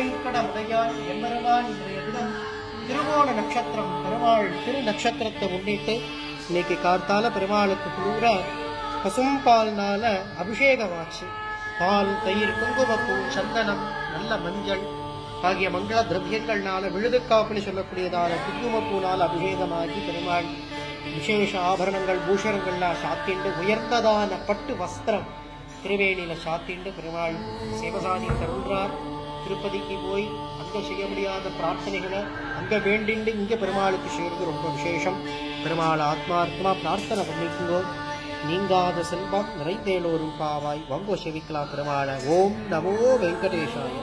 திருவேங்கடமுடையான் எம்பெருமான் இன்றைய தினம் திருவோண நட்சத்திரம் பெருமாள் திரு நட்சத்திரத்தை முன்னிட்டு இன்னைக்கு கார்த்தால பெருமாளுக்கு குளிர பசும்பால்னால அபிஷேகமாச்சு. பால், தயிர், குங்குமப்பூ, சந்தனம், நல்ல மஞ்சள் ஆகிய மங்கள திரவியங்கள்னால விழுதுக்காப்புன்னு சொல்லக்கூடியதான குங்குமப்பூனால் அபிஷேகமாகி பெருமாள் விசேஷ ஆபரணங்கள் பூஷணங்கள்லாம் சாத்திண்டு உயர்ந்ததான பட்டு வஸ்திரம் திருவேணியில சாத்திண்டு பெருமாள் சேவசாணி தருள்றார். திருப்பதிக்கு போய் அங்க செய்ய முடியாத பிரார்த்தனைகளை அங்க வேண்டிண்டு இங்க பெருமாளுக்கு செய்யறது ரொம்ப விசேஷம். பெருமாள் ஆத்மார்த்தமா பிரார்த்தனை பண்ணிக்குங்கோ. நீங்காத செல்வம் நிறைந்தேலோரும் பாவாய் வங்கோ செவிக்கலாம் பெருமாள. ஓம் நமோ வெங்கடேஷாய.